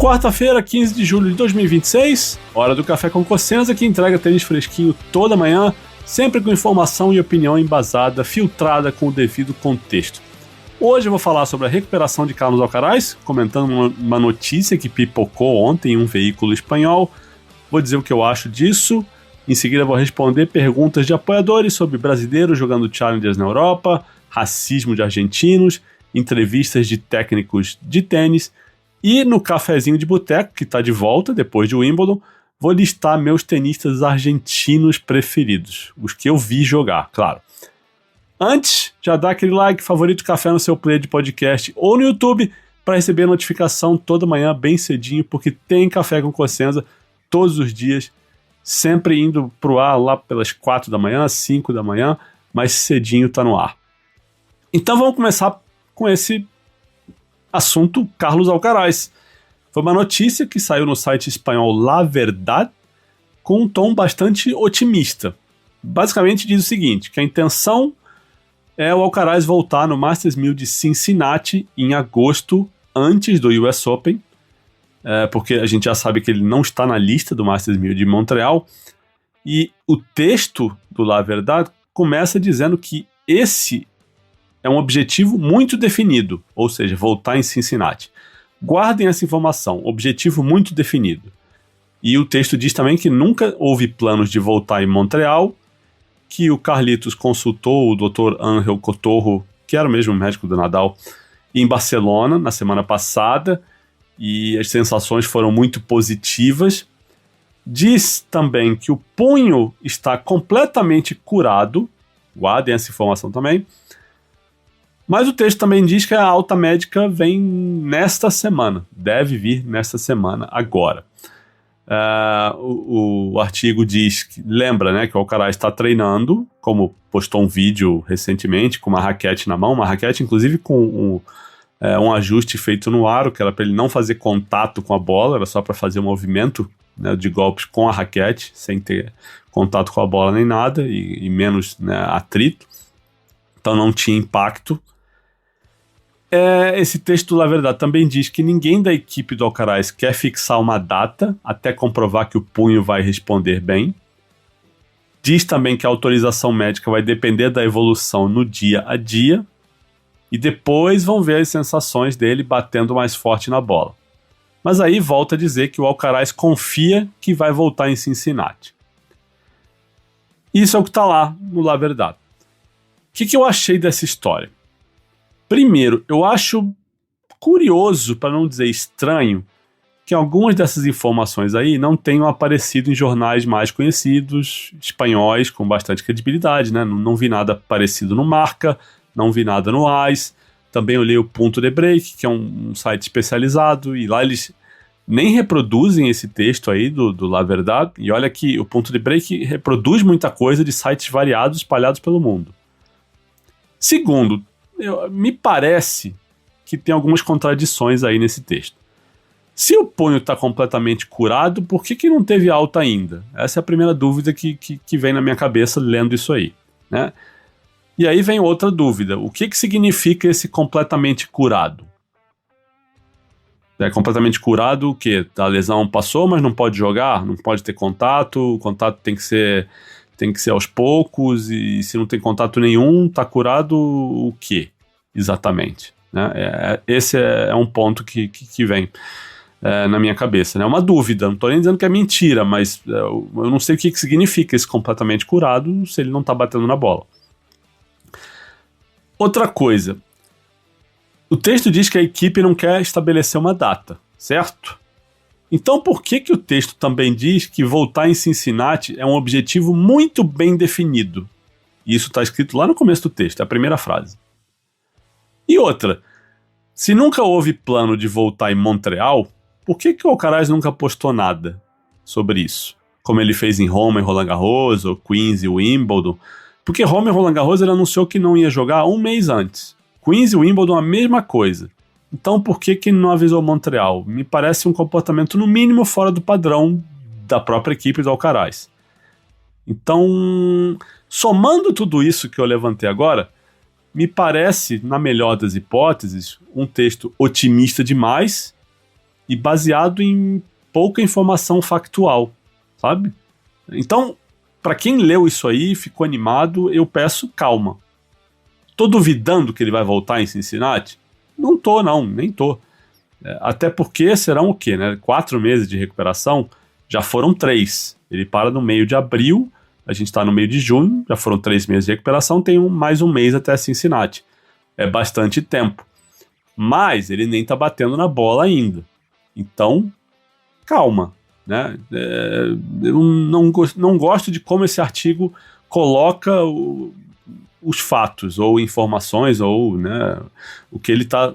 Quarta-feira, 15 de julho de 2026, hora do Café com Cossenza, que entrega tênis fresquinho toda manhã, sempre com informação e opinião embasada, filtrada com o devido contexto. Hoje eu vou falar sobre a recuperação de Carlos Alcaraz, comentando uma notícia que pipocou ontem em um veículo espanhol. Vou dizer o que eu acho disso. Em seguida vou responder perguntas de apoiadores sobre brasileiros jogando Challengers na Europa, racismo de argentinos, entrevistas de técnicos de tênis. E no cafezinho de boteco, que está de volta depois de Wimbledon, vou listar meus tenistas argentinos preferidos, os que eu vi jogar, claro. Antes, já dá aquele like, favorito café no seu player de podcast ou no YouTube para receber notificação toda manhã bem cedinho, porque tem Café com Cossenza todos os dias, sempre indo pro ar lá pelas 4 da manhã, 5 da manhã, mas cedinho tá no ar. Então vamos começar com esse assunto Carlos Alcaraz. Foi uma notícia que saiu no site espanhol La Verdad com um tom bastante otimista. Basicamente diz o seguinte, que a intenção é o Alcaraz voltar no Masters 1000 de Cincinnati em agosto, antes do US Open, porque a gente já sabe que ele não está na lista do Masters 1000 de Montreal, e o texto do La Verdad começa dizendo que esse é um objetivo muito definido, ou seja, voltar em Cincinnati. Guardem essa informação, objetivo muito definido. E o texto diz também que nunca houve planos de voltar em Montreal, que o Carlitos consultou o Dr. Ángel Cotorro, que era o mesmo médico do Nadal, em Barcelona na semana passada, e as sensações foram muito positivas. Diz também que o punho está completamente curado, guardem essa informação também. Mas o texto também diz que a alta médica vem nesta semana, deve vir nesta semana agora. O artigo diz, lembra, né, que o Alcaraz está treinando, como postou um vídeo recentemente, com uma raquete na mão, uma raquete inclusive com um ajuste feito no aro, que era para ele não fazer contato com a bola, era só para fazer o movimento, né, de golpes com a raquete, sem ter contato com a bola nem nada, e menos, né, atrito, então não tinha impacto. Esse texto, na verdade, também diz que ninguém da equipe do Alcaraz quer fixar uma data até comprovar que o punho vai responder bem. Diz também que a autorização médica vai depender da evolução no dia a dia e depois vão ver as sensações dele batendo mais forte na bola. Mas aí volta a dizer que o Alcaraz confia que vai voltar em Cincinnati. Isso é o que está lá no La Verdad. O que eu achei dessa história? Primeiro, eu acho curioso, para não dizer estranho, que algumas dessas informações aí não tenham aparecido em jornais mais conhecidos, espanhóis, com bastante credibilidade, né? Não vi nada parecido no Marca, não vi nada no AS, também olhei o Ponto de Break, que é um site especializado, e lá eles nem reproduzem esse texto aí do La Verdad, e olha que o Ponto de Break reproduz muita coisa de sites variados espalhados pelo mundo. Segundo, me parece que tem algumas contradições aí nesse texto. Se o punho está completamente curado, por que não teve alta ainda? Essa é a primeira dúvida que vem na minha cabeça lendo isso aí, né? E aí vem outra dúvida. O que significa esse completamente curado? Completamente curado o quê? A lesão passou, mas não pode jogar? Não pode ter contato? O contato tem que ser aos poucos, e se não tem contato nenhum, tá curado o quê? Exatamente. Né? Esse é um ponto que vem na minha cabeça. Né? É uma dúvida, não tô nem dizendo que é mentira, mas eu não sei o que significa esse completamente curado se ele não tá batendo na bola. Outra coisa, o texto diz que a equipe não quer estabelecer uma data, certo? Então por que o texto também diz que voltar em Cincinnati é um objetivo muito bem definido? E isso está escrito lá no começo do texto, é a primeira frase. E outra, se nunca houve plano de voltar em Montreal, por que o Alcaraz nunca postou nada sobre isso? Como ele fez em Roma e Roland Garros, ou Queens e Wimbledon. Porque Roma e Roland Garros ele anunciou que não ia jogar um mês antes. Queens e Wimbledon a mesma coisa. Então por que não avisou Montreal? Me parece um comportamento no mínimo fora do padrão da própria equipe do Alcaraz. Então, somando tudo isso que eu levantei agora, me parece, na melhor das hipóteses, um texto otimista demais e baseado em pouca informação factual, sabe? Então, para quem leu isso aí e ficou animado, eu peço calma. Tô duvidando que ele vai voltar em Cincinnati? Não tô, não, nem tô. Até porque serão o quê, né? 4 meses de recuperação, já foram 3. Ele para no meio de abril, a gente está no meio de junho, já foram 3 meses de recuperação, tem mais um mês até Cincinnati. É bastante tempo. Mas ele nem tá batendo na bola ainda. Então, calma, né? Eu não gosto de como esse artigo coloca os fatos, ou informações, ou, né, o que ele está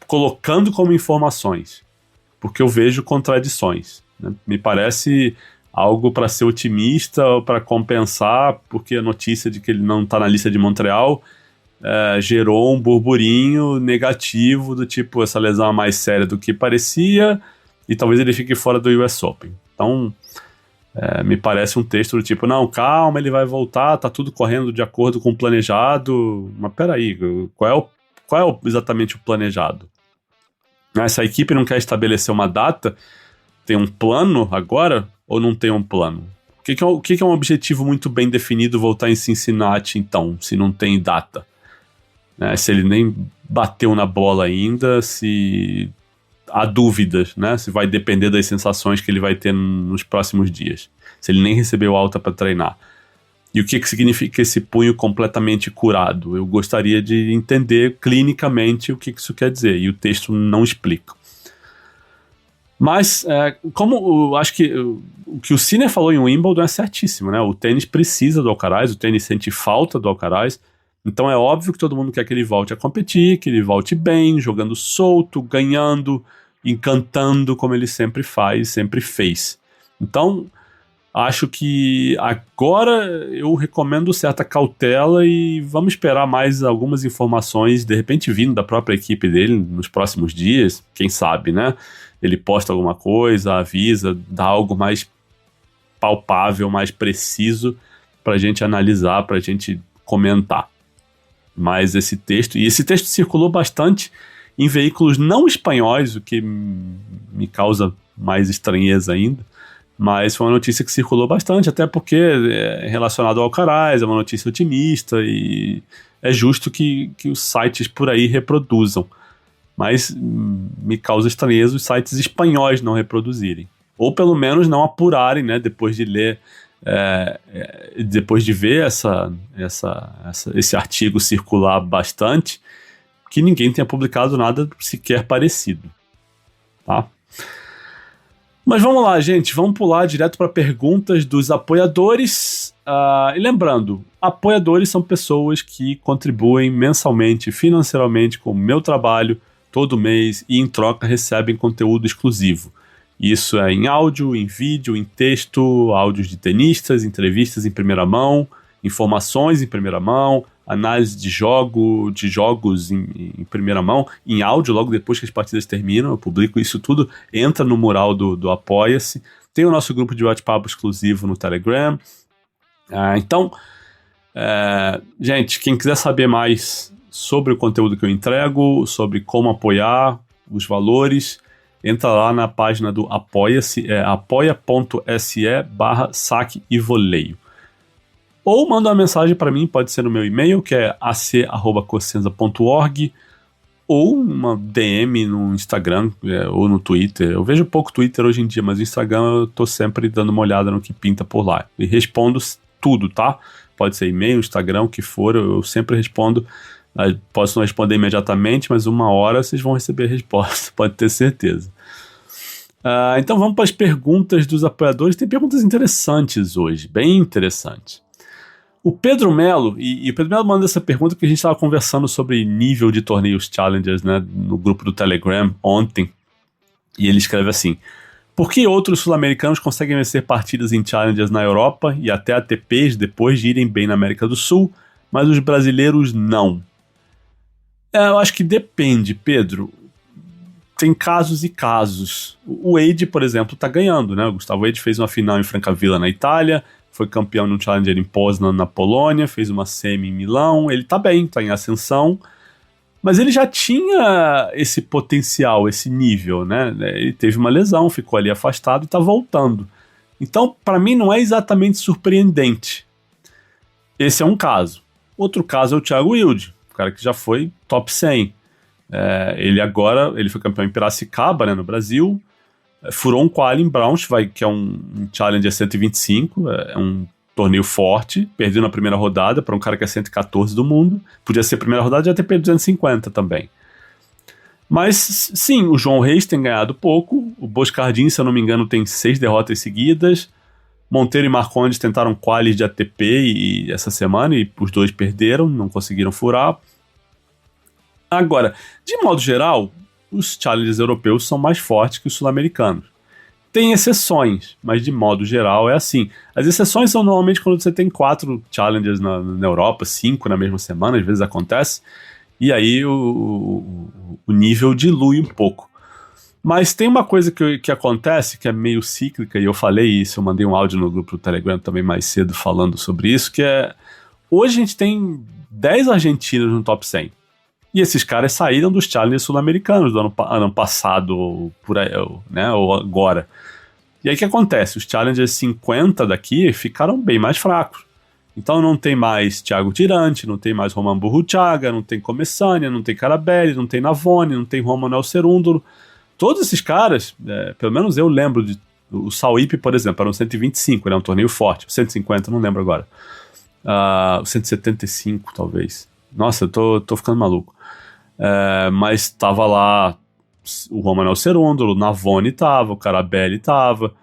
colocando como informações, porque eu vejo contradições, né? Me parece algo para ser otimista ou para compensar, porque a notícia de que ele não está na lista de Montreal gerou um burburinho negativo do tipo, essa lesão é mais séria do que parecia e talvez ele fique fora do US Open. Então, me parece um texto do tipo, não, calma, ele vai voltar, tá tudo correndo de acordo com o planejado. Mas peraí, qual é exatamente o planejado? Se a equipe não quer estabelecer uma data, tem um plano agora ou não tem um plano? O que é um objetivo muito bem definido voltar em Cincinnati, então, se não tem data? Se ele nem bateu na bola ainda, se há dúvidas, né? Se vai depender das sensações que ele vai ter nos próximos dias. Se ele nem recebeu alta para treinar. E o que significa esse punho completamente curado? Eu gostaria de entender clinicamente o que isso quer dizer, e o texto não explica. Mas, como eu acho que o que o Sinner falou em Wimbledon é certíssimo, né? O tênis precisa do Alcaraz, o tênis sente falta do Alcaraz, então é óbvio que todo mundo quer que ele volte a competir, que ele volte bem, jogando solto, ganhando, encantando, como ele sempre faz, sempre fez. Então, acho que agora eu recomendo certa cautela e vamos esperar mais algumas informações, de repente vindo da própria equipe dele nos próximos dias, quem sabe, né? Ele posta alguma coisa, avisa, dá algo mais palpável, mais preciso para a gente analisar, para a gente comentar. Mas esse texto circulou bastante em veículos não espanhóis, o que me causa mais estranheza ainda, mas foi uma notícia que circulou bastante, até porque é relacionado ao Alcaraz, é uma notícia otimista e é justo que os sites por aí reproduzam. Mas me causa estranheza os sites espanhóis não reproduzirem. Ou pelo menos não apurarem, né, depois de ler, depois de ver esse artigo circular bastante, que ninguém tenha publicado nada sequer parecido. Tá? Mas vamos lá, gente, vamos pular direto para perguntas dos apoiadores. E lembrando, apoiadores são pessoas que contribuem mensalmente, financeiramente com o meu trabalho, todo mês, e em troca recebem conteúdo exclusivo. Isso é em áudio, em vídeo, em texto, áudios de tenistas, entrevistas em primeira mão, informações em primeira mão, análise de jogos em primeira mão, em áudio, logo depois que as partidas terminam, eu publico isso tudo, entra no mural do Apoia-se. Tem o nosso grupo de bate-papo exclusivo no Telegram. Então, gente, quem quiser saber mais sobre o conteúdo que eu entrego, sobre como apoiar, os valores, entra lá na página do Apoia-se, apoia.se/saque e voleio. Ou manda uma mensagem para mim, pode ser no meu e-mail, que é ac@cosenza.org, ou uma DM no Instagram ou no Twitter. Eu vejo pouco Twitter hoje em dia, mas no Instagram eu tô sempre dando uma olhada no que pinta por lá. E respondo tudo, tá? Pode ser e-mail, Instagram, o que for, eu sempre respondo. Posso não responder imediatamente, mas 1 hora vocês vão receber a resposta, pode ter certeza. Então vamos para as perguntas dos apoiadores. Tem perguntas interessantes hoje, bem interessantes. O Pedro Melo, e o Pedro Melo manda essa pergunta porque a gente estava conversando sobre nível de torneios Challengers, né, no grupo do Telegram ontem, e ele escreve assim: por que outros sul-americanos conseguem vencer partidas em Challengers na Europa e até ATPs depois de irem bem na América do Sul, mas os brasileiros não? Eu acho que depende, Pedro. Tem casos e casos. O Wade, por exemplo, tá ganhando, né? O Gustavo Wade fez uma final em Francavilla, na Itália, foi campeão no Challenger em Poznan, na Polônia, fez uma semi em Milão. Ele tá bem, tá em ascensão. Mas ele já tinha esse potencial, esse nível, né? Ele teve uma lesão, ficou ali afastado e tá voltando. Então, para mim, não é exatamente surpreendente. Esse é um caso. Outro caso é o Thiago Wilde, o cara que já foi top 100. Ele foi campeão em Piracicaba, né, no Brasil, furou um quali em Braunschweig, que é um Challenger 125, é um torneio forte, perdeu na primeira rodada para um cara que é 114 do mundo, podia ser a primeira rodada de ATP 250 também. Mas sim, o João Reis tem ganhado pouco, o Boscardin, se eu não me engano, tem 6 derrotas seguidas, Monteiro e Marcondes tentaram qualis de ATP essa semana e os dois perderam, não conseguiram furar. Agora, de modo geral, os challengers europeus são mais fortes que os sul-americanos. Tem exceções, mas de modo geral é assim. As exceções são normalmente quando você tem 4 challengers na Europa, 5 na mesma semana, às vezes acontece, e aí o nível dilui um pouco. Mas tem uma coisa que acontece, que é meio cíclica, e eu falei isso, eu mandei um áudio no grupo do Telegram também mais cedo falando sobre isso, que é, hoje a gente tem 10 argentinos no top 100. E esses caras saíram dos challengers sul-americanos do ano passado, por aí, né, ou agora. E aí o que acontece? Os challengers 50 daqui ficaram bem mais fracos. Então não tem mais Thiago Tirante, não tem mais Roman Burruchaga, não tem Começânia, não tem Carabelli, não tem Navone, não tem Romanel Cerúndolo. Todos esses caras, pelo menos eu lembro o Sauípe, por exemplo, era um 125, era um torneio forte. O 150, não lembro agora. O 175, talvez. Nossa, eu tô ficando maluco. Mas tava lá o Romanel Cerúndolo, o Navone tava, o Carabelli tava.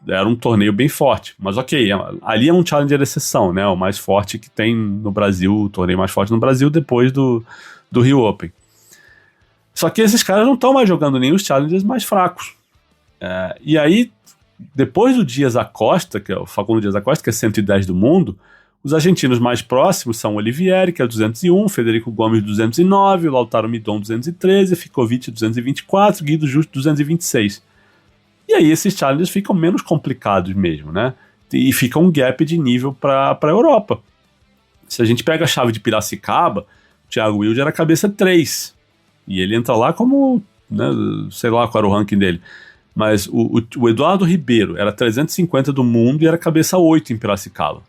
Era um torneio bem forte. Mas ok, ali é um challenger de exceção, né? O mais forte que tem no Brasil, o torneio mais forte no Brasil depois do Rio Open. Só que esses caras não estão mais jogando nem os challengers mais fracos. E aí, depois do Dias Acosta, que é o Facundo Dias Acosta, que é 110 do mundo, os argentinos mais próximos são o Olivieri, que é 201, Federico Gomes 209, Lautaro Midon 213, Ficovich 224, Guido Justo 226. E aí esses challengers ficam menos complicados mesmo, né? E fica um gap de nível para a Europa. Se a gente pega a chave de Piracicaba, o Thiago Wilde era cabeça 3. E ele entra lá como, né, sei lá qual era o ranking dele. Mas o Eduardo Ribeiro era 350 do mundo e era cabeça 8 em Piracicaba.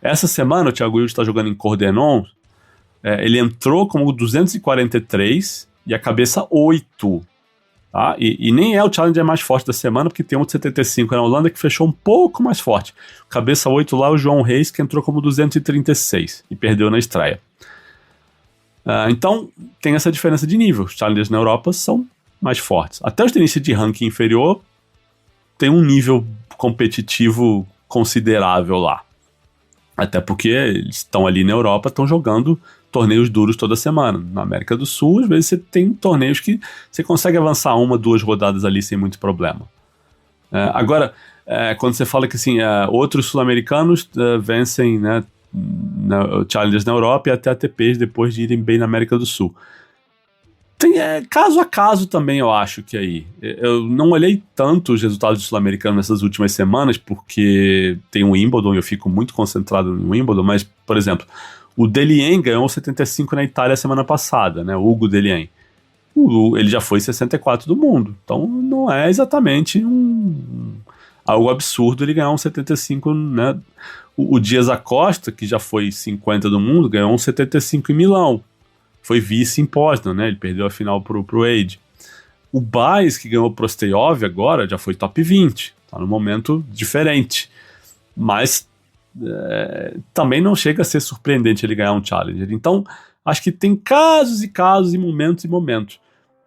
Essa semana o Thiago Wilde está jogando em Cordenon. Ele entrou como 243 e a cabeça 8. Tá? E nem é o challenger mais forte da semana, porque tem um de 75 na Holanda que fechou um pouco mais forte. Cabeça 8 lá, o João Reis, que entrou como 236 e perdeu na estreia. Então, tem essa diferença de nível. Os challengers na Europa são mais fortes. Até os tenistas de ranking inferior tem um nível competitivo considerável lá. Até porque eles estão ali na Europa, estão jogando torneios duros toda semana. Na América do Sul, às vezes você tem torneios que você consegue avançar 1, 2 rodadas ali sem muito problema. Agora, quando você fala que assim, outros sul-americanos vencem, né, challengers na Europa e até ATPs depois de irem bem na América do Sul. Tem caso a caso também, eu acho que aí. Eu não olhei tanto os resultados do sul-americano nessas últimas semanas, porque tem o Wimbledon e eu fico muito concentrado no Wimbledon, mas, por exemplo, o Delien ganhou 75 na Itália semana passada, né? O Hugo Delien. Ele já foi 64 do mundo, então não é exatamente algo absurdo ele ganhar um 75, né? O Dias Acosta, que já foi 50 do mundo, ganhou um 75 em Milão. Foi vice em Poznan, né? Ele perdeu a final pro Wade. O Baez, que ganhou o Prosteyov agora, já foi top 20. Tá num momento diferente. Mas também não chega a ser surpreendente ele ganhar um Challenger. Então, acho que tem casos e casos e momentos e momentos.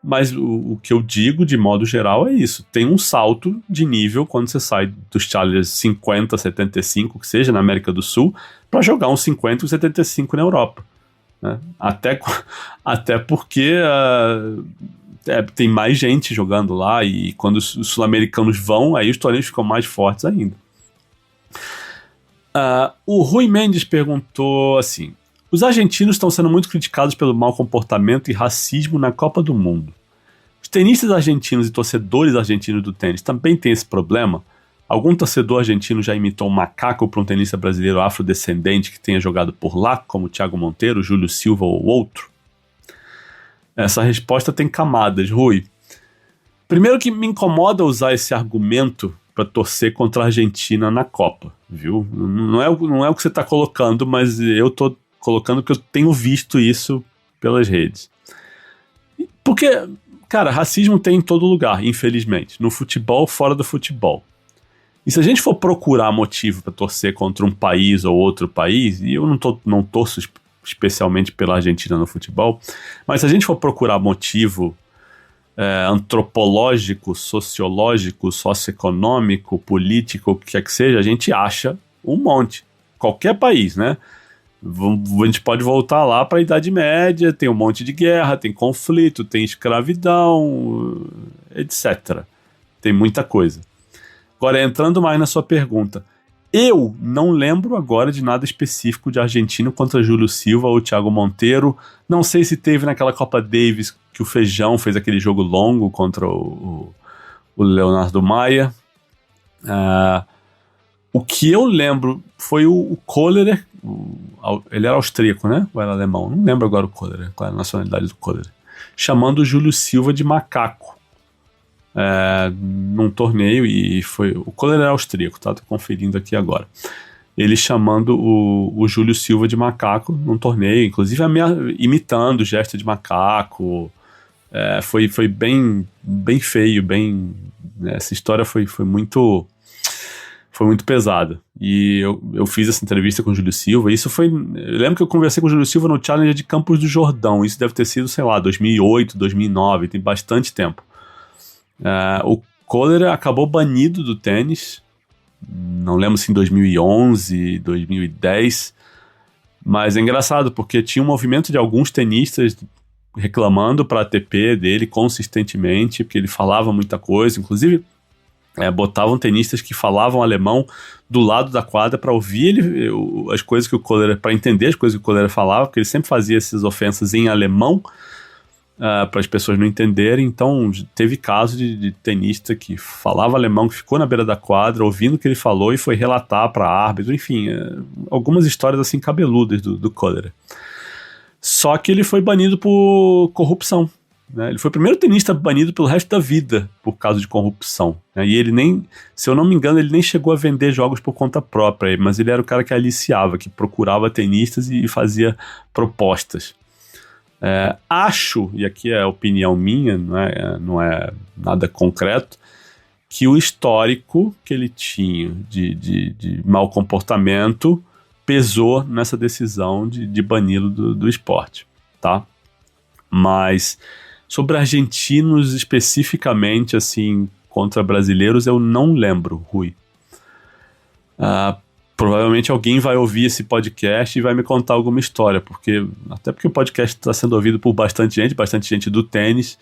Mas o que eu digo, de modo geral, é isso. Tem um salto de nível quando você sai dos Challengers 50, 75, que seja na América do Sul, para jogar uns 50 e 75 na Europa. Né? Até porque tem mais gente jogando lá e quando os sul-americanos vão, aí os torneios ficam mais fortes ainda. O Rui Mendes perguntou assim: os argentinos estão sendo muito criticados pelo mau comportamento e racismo na Copa do Mundo. Os tenistas argentinos e torcedores argentinos do tênis também têm esse problema? Algum torcedor argentino já imitou um macaco para um tenista brasileiro afrodescendente que tenha jogado por lá, como Thiago Monteiro, Júlio Silva ou outro? Essa resposta tem camadas, Rui. Primeiro que me incomoda usar esse argumento para torcer contra a Argentina na Copa, viu? Não é o que você está colocando, mas eu tô colocando que eu tenho visto isso pelas redes. Porque, cara, racismo tem em todo lugar, infelizmente. No futebol, fora do futebol. E se a gente for procurar motivo para torcer contra um país ou outro país, e eu não torço especialmente pela Argentina no futebol, mas se a gente for procurar motivo antropológico, sociológico, socioeconômico, político, o que quer que seja, a gente acha um monte. Qualquer país, né? A gente pode voltar lá para a Idade Média, tem um monte de guerra, tem conflito, tem escravidão, etc. Tem muita coisa. Agora, entrando mais na sua pergunta, eu não lembro agora de nada específico de argentino contra Júlio Silva ou Thiago Monteiro. Não sei se teve naquela Copa Davis que o Feijão fez aquele jogo longo contra o Leonardo Maia. O que eu lembro foi o Kohler, ele era austríaco, né? Ou era alemão? Não lembro agora o Kohler, qual era a nacionalidade do Kohler. Chamando o Júlio Silva de macaco. Num torneio, e foi... O Kohler era austríaco, tá? Tô conferindo aqui agora. Ele chamando o Júlio Silva de macaco num torneio, inclusive imitando o gesto de macaco. Foi bem feio, essa história foi muito pesada. E eu fiz essa entrevista com o Júlio Silva. Eu lembro que eu conversei com o Júlio Silva no Challenger de Campos do Jordão. Isso deve ter sido, sei lá, 2008, 2009, tem bastante tempo. O Kohler acabou banido do tênis, não lembro se em 2011, 2010, mas é engraçado porque tinha um movimento de alguns tenistas reclamando para a ATP dele consistentemente, porque ele falava muita coisa, inclusive botavam tenistas que falavam alemão do lado da quadra para ouvir as coisas que o Kohler, para entender as coisas que o Kohler falava, porque ele sempre fazia essas ofensas em alemão, para as pessoas não entenderem. Então teve caso de tenista que falava alemão, que ficou na beira da quadra ouvindo o que ele falou e foi relatar para árbitro, enfim, algumas histórias assim cabeludas do Kohler. Só que ele foi banido por corrupção, né? Ele foi o primeiro tenista banido pelo resto da vida por causa de corrupção, né? E ele nem, se eu não me engano, ele nem chegou a vender jogos por conta própria, mas ele era o cara que aliciava, que procurava tenistas e fazia propostas. Acho, e aqui é a opinião minha, não é nada concreto, que o histórico que ele tinha de mau comportamento pesou nessa decisão de bani-lo do esporte, tá? Mas sobre argentinos especificamente, assim, contra brasileiros, eu não lembro, Rui. Provavelmente alguém vai ouvir esse podcast e vai me contar alguma história, até porque o podcast está sendo ouvido por bastante gente do tênis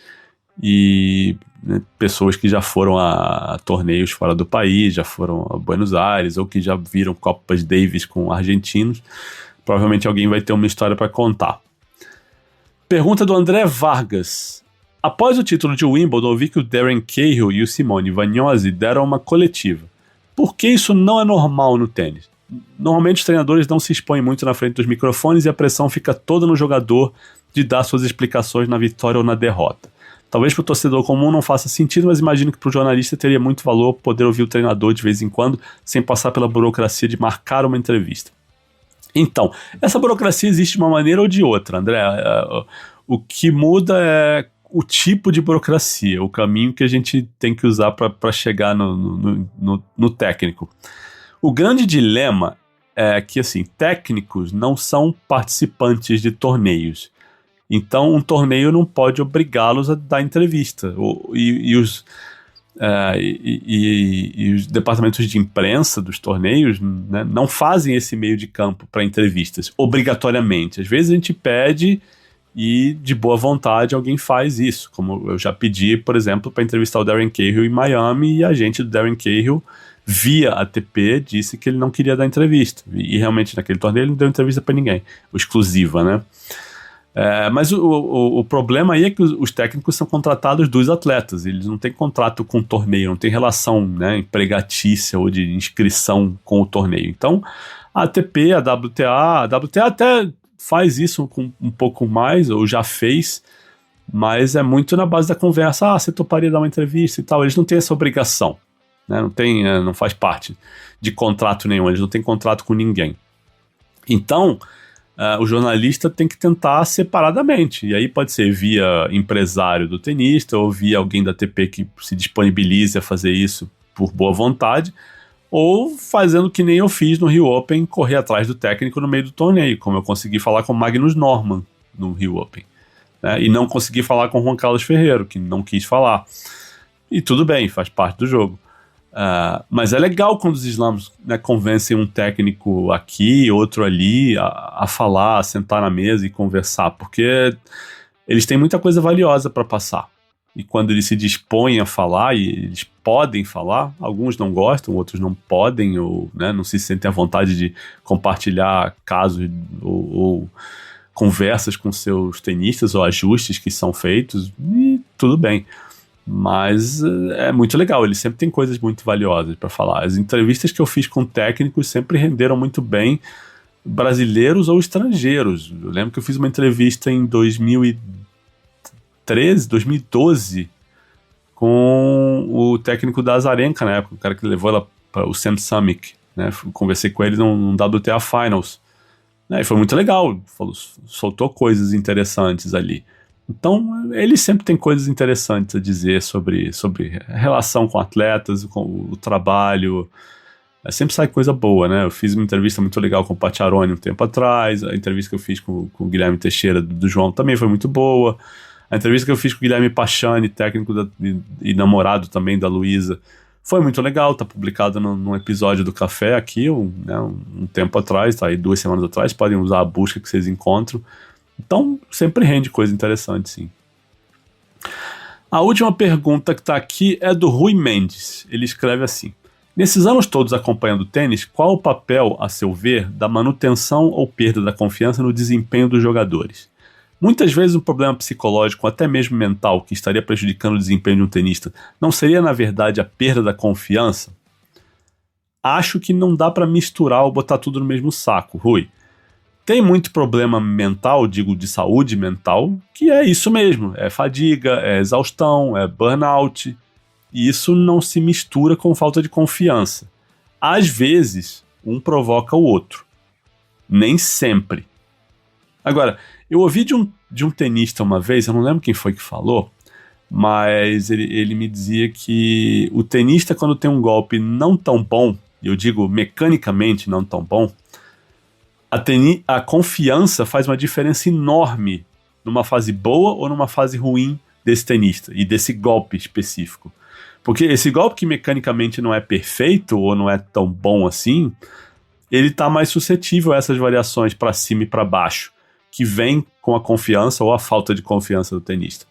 e, né, pessoas que já foram a torneios fora do país, já foram a Buenos Aires ou que já viram Copas Davis com argentinos. Provavelmente alguém vai ter uma história para contar. Pergunta do André Vargas. Após o título de Wimbledon, eu vi que o Darren Cahill e o Simone Vagnosi deram uma coletiva. Por que isso não é normal no tênis? Normalmente os treinadores não se expõem muito na frente dos microfones e a pressão fica toda no jogador de dar suas explicações na vitória ou na derrota. Talvez para o torcedor comum não faça sentido, mas imagino que para o jornalista teria muito valor poder ouvir o treinador de vez em quando, sem passar pela burocracia de marcar uma entrevista. Então, essa burocracia existe de uma maneira ou de outra, André. O que muda é o tipo de burocracia, o caminho que a gente tem que usar para chegar no técnico. O grande dilema é que, assim, técnicos não são participantes de torneios. Então, um torneio não pode obrigá-los a dar entrevista. E os departamentos de imprensa dos torneios, né, não fazem esse meio de campo para entrevistas, obrigatoriamente. Às vezes a gente pede e, de boa vontade, alguém faz isso. Como eu já pedi, por exemplo, para entrevistar o Darren Cahill em Miami, e a gente do Darren Cahill, via ATP, disse que ele não queria dar entrevista. E realmente, naquele torneio, ele não deu entrevista para ninguém. Exclusiva, né? Mas o problema aí é que os técnicos são contratados dos atletas, eles não têm contrato com o torneio, não tem relação, né, empregatícia ou de inscrição com o torneio. Então a ATP, a WTA até faz isso com um pouco mais, ou já fez, mas é muito na base da conversa. Você toparia dar uma entrevista e tal. Eles não têm essa obrigação, né? Não faz parte de contrato nenhum, eles não têm contrato com ninguém. Então, o jornalista tem que tentar separadamente, e aí pode ser via empresário do tenista ou via alguém da ATP que se disponibilize a fazer isso por boa vontade, ou fazendo que nem eu fiz no Rio Open, correr atrás do técnico no meio do torneio, como eu consegui falar com o Magnus Norman no Rio Open, né? E não consegui falar com o Juan Carlos Ferrero, que não quis falar. E tudo bem, faz parte do jogo. Mas é legal quando os slams, né, convencem um técnico aqui, outro ali, a falar, a sentar na mesa e conversar, porque eles têm muita coisa valiosa para passar. E quando eles se dispõem a falar, e eles podem falar, alguns não gostam, outros não podem, ou, né, não se sentem à vontade de compartilhar casos ou conversas com seus tenistas ou ajustes que são feitos, e tudo bem. Mas é muito legal, eles sempre têm coisas muito valiosas para falar. As entrevistas que eu fiz com técnicos sempre renderam muito bem, brasileiros ou estrangeiros. Eu lembro que eu fiz uma entrevista em 2012, com o técnico da Azarenka na época, o cara que levou ela para o Sam Summick, né? Conversei com ele num WTA Finals, né? E foi muito legal, soltou coisas interessantes ali. Então, ele sempre tem coisas interessantes a dizer sobre relação com atletas, com o trabalho. Sempre sai coisa boa, né? Eu fiz uma entrevista muito legal com o Pacciaroni um tempo atrás, a entrevista que eu fiz com o Guilherme Teixeira do João também foi muito boa. A entrevista que eu fiz com o Guilherme Pachani, técnico e namorado também da Luísa, foi muito legal, tá publicado num episódio do Café aqui, um tempo atrás, tá aí 2 semanas atrás, podem usar a busca que vocês encontram. Então, sempre rende coisa interessante, sim. A última pergunta que tá aqui é do Rui Mendes. Ele escreve assim: nesses anos todos acompanhando o tênis, qual o papel, a seu ver, da manutenção ou perda da confiança no desempenho dos jogadores? Muitas vezes um problema psicológico, até mesmo mental, que estaria prejudicando o desempenho de um tenista, não seria, na verdade, a perda da confiança? Acho que não dá para misturar ou botar tudo no mesmo saco, Rui. Tem muito problema mental, digo de saúde mental, que é isso mesmo, é fadiga, é exaustão, é burnout, e isso não se mistura com falta de confiança. Às vezes, um provoca o outro, nem sempre. Agora, eu ouvi de um tenista uma vez, eu não lembro quem foi que falou, mas ele me dizia que o tenista, quando tem um golpe não tão bom, e eu digo mecanicamente não tão bom, a confiança faz uma diferença enorme numa fase boa ou numa fase ruim desse tenista e desse golpe específico. Porque esse golpe que mecanicamente não é perfeito ou não é tão bom assim, ele está mais suscetível a essas variações para cima e para baixo, que vem com a confiança ou a falta de confiança do tenista.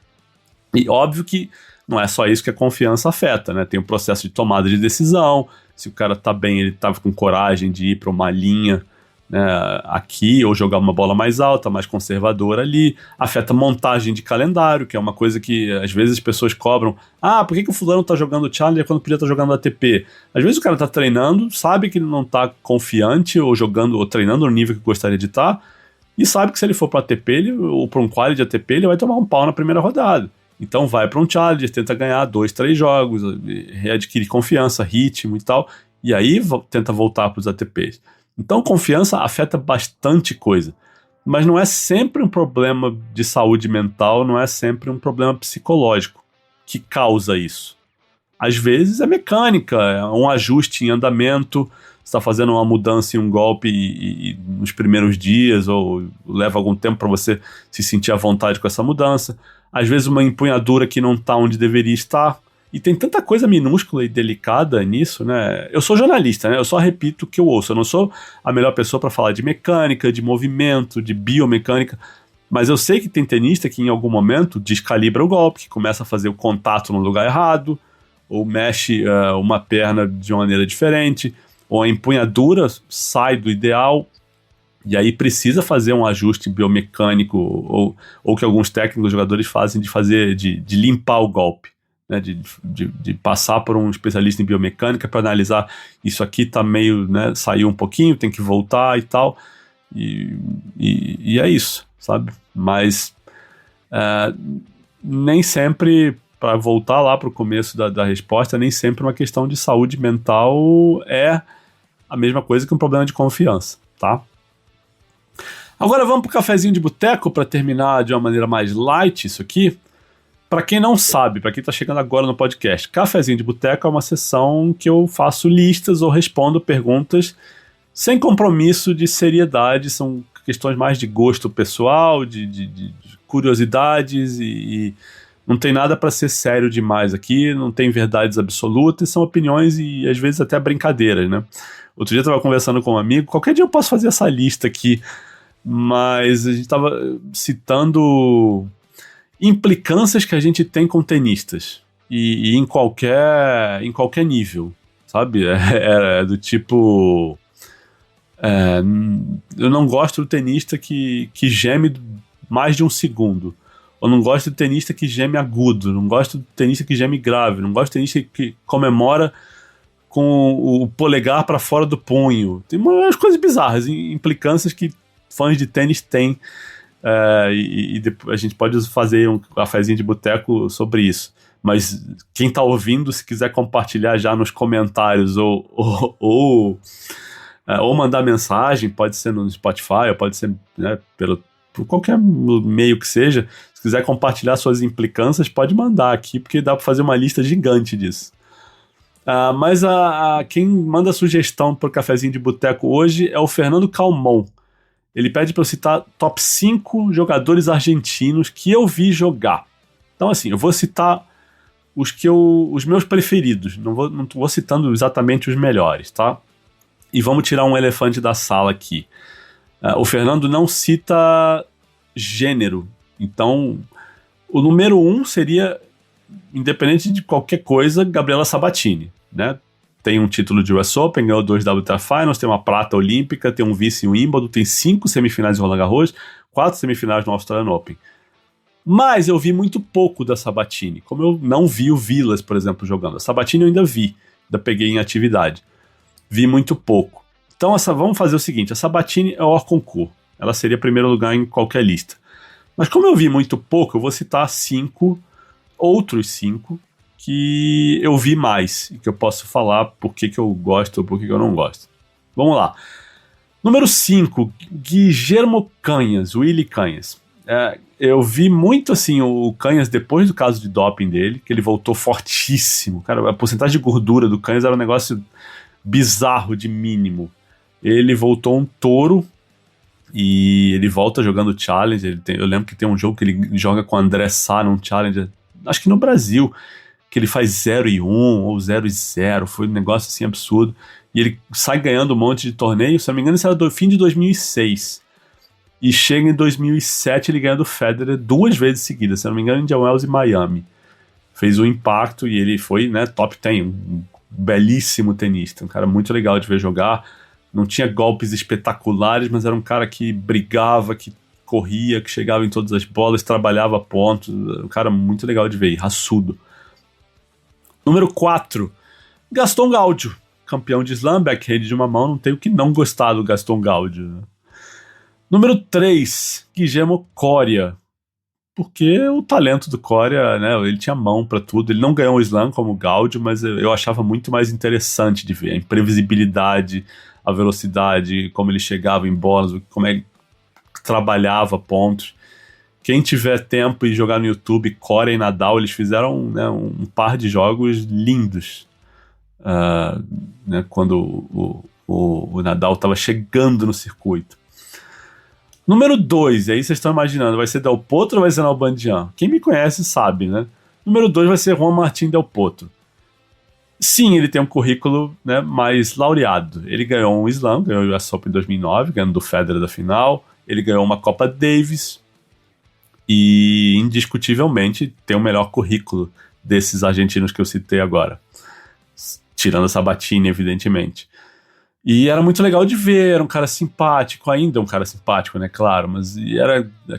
E óbvio que não é só isso que a confiança afeta, né? Tem o processo de tomada de decisão, se o cara tá bem, ele tava com coragem de ir para uma linha, né, aqui, ou jogar uma bola mais alta, mais conservadora ali, afeta montagem de calendário, que é uma coisa que às vezes as pessoas cobram. Por que o fulano tá jogando Challenger quando podia estar jogando ATP? Às vezes o cara tá treinando, sabe que ele não tá confiante, ou jogando, ou treinando no nível que gostaria de estar, e sabe que se ele for para ATP, ou para um quali de ATP, ele vai tomar um pau na primeira rodada. Então vai para um Challenger, tenta ganhar 2, 3 jogos, readquire confiança, ritmo e tal, e aí tenta voltar para os ATPs. Então confiança afeta bastante coisa, mas não é sempre um problema de saúde mental, não é sempre um problema psicológico que causa isso. Às vezes é mecânica, é um ajuste em andamento, você está fazendo uma mudança em um golpe e nos primeiros dias, ou leva algum tempo para você se sentir à vontade com essa mudança. Às vezes uma empunhadura que não está onde deveria estar. E tem tanta coisa minúscula e delicada nisso, né? Eu sou jornalista, né? Eu só repito o que eu ouço. Eu não sou a melhor pessoa para falar de mecânica, de movimento, de biomecânica, mas eu sei que tem tenista que em algum momento descalibra o golpe, que começa a fazer o contato no lugar errado, ou mexe uma perna de uma maneira diferente, ou a empunhadura sai do ideal, e aí precisa fazer um ajuste biomecânico, ou que alguns técnicos, jogadores fazem de limpar o golpe. Né, de passar por um especialista em biomecânica para analisar isso aqui tá meio, né, saiu um pouquinho, tem que voltar e tal, e é isso, sabe? Mas nem sempre, para voltar lá para o começo da resposta, nem sempre uma questão de saúde mental é a mesma coisa que um problema de confiança, tá? Agora vamos pro cafezinho de boteco para terminar de uma maneira mais light isso aqui. Para quem não sabe, para quem tá chegando agora no podcast, cafezinho de boteco é uma sessão que eu faço listas ou respondo perguntas sem compromisso de seriedade, são questões mais de gosto pessoal, de curiosidades e não tem nada para ser sério demais aqui, não tem verdades absolutas, são opiniões e às vezes até brincadeiras, né? Outro dia eu tava conversando com um amigo, qualquer dia eu posso fazer essa lista aqui, mas a gente tava citando implicâncias que a gente tem com tenistas e em qualquer nível, sabe? É do tipo... eu não gosto do tenista que geme mais de um segundo. Eu não gosto do tenista que geme agudo. Não gosto do tenista que geme grave. Não gosto do tenista que comemora com o polegar para fora do punho. Tem umas coisas bizarras, implicâncias que fãs de tênis têm. E a gente pode fazer um cafezinho de boteco sobre isso. Mas quem tá ouvindo, se quiser compartilhar já nos comentários ou mandar mensagem, pode ser no Spotify, ou pode ser, né, por qualquer meio que seja. Se quiser compartilhar suas implicâncias, pode mandar aqui, porque dá para fazer uma lista gigante disso. Mas quem manda sugestão para o cafezinho de boteco hoje é o Fernando Calmon. Ele pede para eu citar top 5 jogadores argentinos que eu vi jogar. Então, assim, eu vou citar os meus preferidos. Não vou citando exatamente os melhores, tá? E vamos tirar um elefante da sala aqui. O Fernando não cita gênero. Então, o número 1 seria, independente de qualquer coisa, Gabriela Sabatini, né? Tem um título de US Open, ganhou 2 WTA Finals, tem uma prata olímpica, tem um vice em Wimbledon, tem 5 semifinais em Roland Garros, 4 semifinais no Australian Open. Mas eu vi muito pouco da Sabatini, como eu não vi o Vilas, por exemplo, jogando. A Sabatini eu ainda vi, ainda peguei em atividade. Vi muito pouco. Então vamos fazer o seguinte, a Sabatini é o hors concours. Ela seria primeiro lugar em qualquer lista. Mas como eu vi muito pouco, eu vou citar outros 5, que eu vi mais, e que eu posso falar por que eu gosto ou por que eu não gosto. Vamos lá. Número 5, Guillermo Canhas, Willy Canhas. Eu vi muito assim o Canhas depois do caso de doping dele, que ele voltou fortíssimo. Cara, a porcentagem de gordura do Canhas era um negócio bizarro de mínimo. Ele voltou um touro e ele volta jogando Challenge. Eu lembro que tem um jogo que ele joga com o André Sá num Challenge, acho que no Brasil, que ele faz 0-1 ou 0-0, foi um negócio assim absurdo, e ele sai ganhando um monte de torneio. Se não me engano, isso era do fim de 2006, e chega em 2007 ele ganha do Federer 2 vezes seguidas, se não me engano, em Indian Wells e Miami. Fez um impacto e ele foi, né, top 10, um belíssimo tenista, um cara muito legal de ver jogar. Não tinha golpes espetaculares, mas era um cara que brigava, que corria, que chegava em todas as bolas, trabalhava pontos, um cara muito legal de ver, raçudo. Número 4, Gaston Gaudio, campeão de slam, backhand de uma mão, não tenho que não gostar do Gaston Gaudio, né? Número 3, Guillermo Coria, porque o talento do Coria, né, ele tinha mão pra tudo. Ele não ganhou o slam como o Gaudio, mas eu achava muito mais interessante de ver a imprevisibilidade, a velocidade, como ele chegava em bolas, como ele trabalhava pontos. Quem tiver tempo e jogar no YouTube, Coria e Nadal, eles fizeram, né, um par de jogos lindos, né, quando o Nadal estava chegando no circuito. Número 2, aí vocês estão imaginando, vai ser Del Potro ou vai ser Nalbandian? Quem me conhece sabe, né? Número 2 vai ser Juan Martín Del Potro. Sim, ele tem um currículo, né, mais laureado. Ele ganhou um slam, ganhou o US Open em 2009, ganhando do Federer da final. Ele ganhou uma Copa Davis e, indiscutivelmente, tem o melhor currículo desses argentinos que eu citei agora. Tirando a Sabatini, evidentemente. E era muito legal de ver, era um cara simpático, ainda um cara simpático, né, claro, mas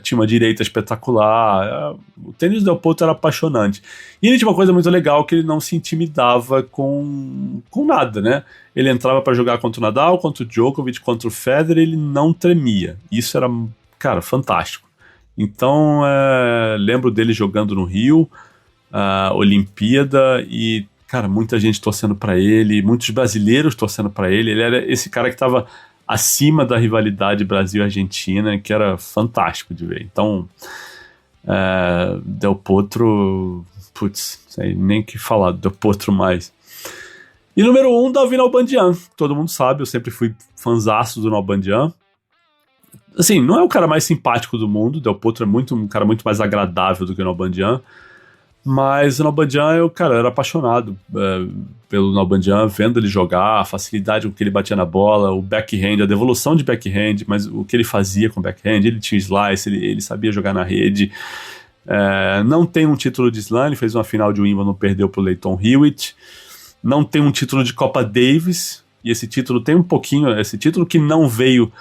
tinha uma direita espetacular. O tênis do Del Potro era apaixonante. E ele tinha uma coisa muito legal, que ele não se intimidava com nada, né? Ele entrava para jogar contra o Nadal, contra o Djokovic, contra o Federer, ele não tremia. Isso era, cara, fantástico. Então, lembro dele jogando no Rio, Olimpíada, e, cara, muita gente torcendo pra ele, muitos brasileiros torcendo pra ele. Ele era esse cara que estava acima da rivalidade Brasil-Argentina, que era fantástico de ver. Então, Del Potro, putz, sei nem o que falar do Del Potro mais. E número 1, Davi Nalbandian. Todo mundo sabe, eu sempre fui fanzaço do Nalbandian. Assim, não é o cara mais simpático do mundo, Del Potro é um cara muito mais agradável do que o Nalbandian, mas o Nalbandian, eu era apaixonado pelo Nalbandian, vendo ele jogar, a facilidade com que ele batia na bola, o backhand, a devolução de backhand, mas o que ele fazia com o backhand, ele tinha slice, ele sabia jogar na rede. Não tem um título de slam, ele fez uma final de Wimbledon, perdeu pro Leighton Hewitt. Não tem um título de Copa Davis, e esse título tem um pouquinho, esse título que não veio,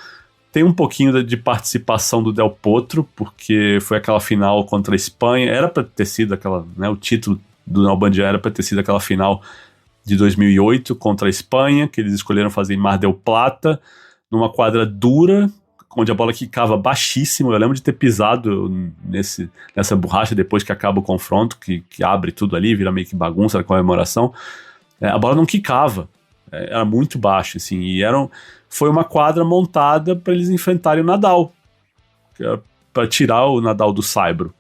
tem um pouquinho de participação do Del Potro, porque foi aquela final contra a Espanha, era para ter sido aquela, né, o título do Nalbandian era para ter sido aquela final de 2008 contra a Espanha, que eles escolheram fazer em Mar del Plata, numa quadra dura, onde a bola quicava baixíssimo. Eu lembro de ter pisado nessa borracha depois que acaba o confronto, que abre tudo ali, vira meio que bagunça a comemoração. A bola não quicava, era muito baixo, assim, e foi uma quadra montada para eles enfrentarem o Nadal, para tirar o Nadal do saibro.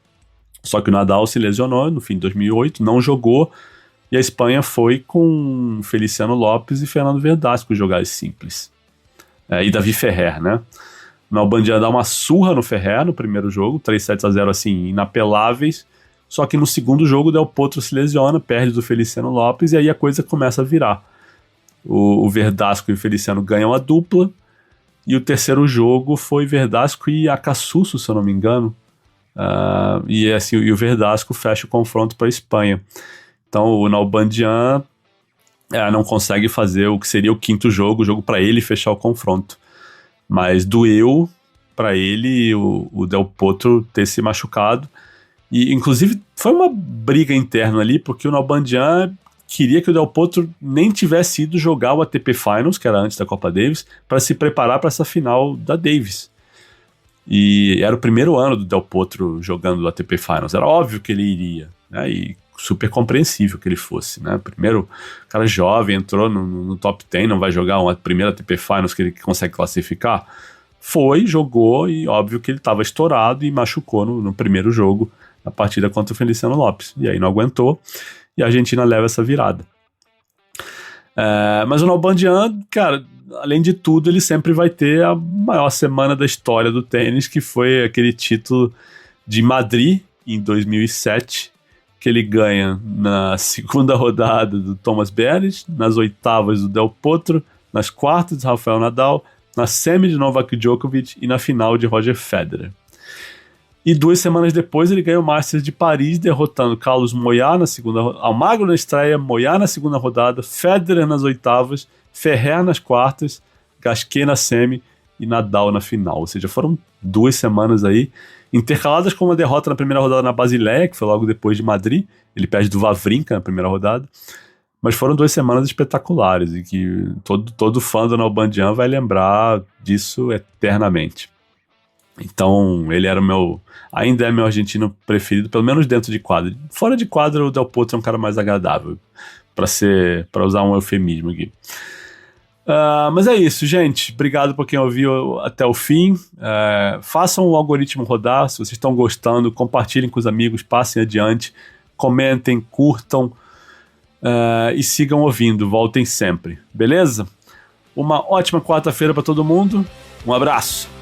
Só que o Nadal se lesionou no fim de 2008, não jogou, e a Espanha foi com Feliciano Lopes e Fernando Verdasco jogar simples. E Davi Ferrer, né? O Nalbandian dá uma surra no Ferrer no primeiro jogo, 3-7-0, assim, inapeláveis. Só que no segundo jogo o Del Potro se lesiona, perde do Feliciano Lopes, e aí a coisa começa a virar. O Verdasco e o Feliciano ganham a dupla, e o terceiro jogo foi Verdasco e Acassuso, se eu não me engano. E o Verdasco fecha o confronto para a Espanha. Então o Nalbandian não consegue fazer o que seria o quinto jogo, o jogo para ele fechar o confronto. Mas doeu para ele o Del Potro ter se machucado. E, inclusive, foi uma briga interna ali, porque o Nalbandian queria que o Del Potro nem tivesse ido jogar o ATP Finals, que era antes da Copa Davis, para se preparar para essa final da Davis. E era o primeiro ano do Del Potro jogando o ATP Finals. Era óbvio que ele iria, né? E super compreensível que ele fosse, né? Primeiro, cara jovem, entrou no top 10, não vai jogar uma primeira ATP Finals que ele consegue classificar. Foi, jogou, e óbvio que ele estava estourado e machucou no primeiro jogo, na partida contra o Feliciano Lopes. E aí não aguentou, e a Argentina leva essa virada. Mas o Nalbandian, cara, além de tudo, ele sempre vai ter a maior semana da história do tênis, que foi aquele título de Madrid, em 2007, que ele ganha na segunda rodada do Thomas Berdych, nas oitavas do Del Potro, nas quartas de Rafael Nadal, na semi de Novak Djokovic e na final de Roger Federer. E 2 semanas depois ele ganha o Masters de Paris, derrotando Carlos Moyá na segunda rodada, Almagro na estreia, Moyá na segunda rodada, Federer nas oitavas, Ferrer nas quartas, Gasquet na semi e Nadal na final. Ou seja, foram 2 semanas aí, intercaladas com uma derrota na primeira rodada na Basileia, que foi logo depois de Madrid. Ele perde do Wawrinka na primeira rodada. Mas foram 2 semanas espetaculares e que todo fã do Nalbandian vai lembrar disso eternamente. Então, ele era ainda é meu argentino preferido, pelo menos dentro de quadra. Fora de quadra, o Del Potro é um cara mais agradável, para usar um eufemismo aqui. Mas é isso, gente. Obrigado por quem ouviu até o fim. Façam o algoritmo rodar. Se vocês estão gostando, compartilhem com os amigos, passem adiante, comentem, curtam e sigam ouvindo. Voltem sempre, beleza? Uma ótima quarta-feira para todo mundo. Um abraço.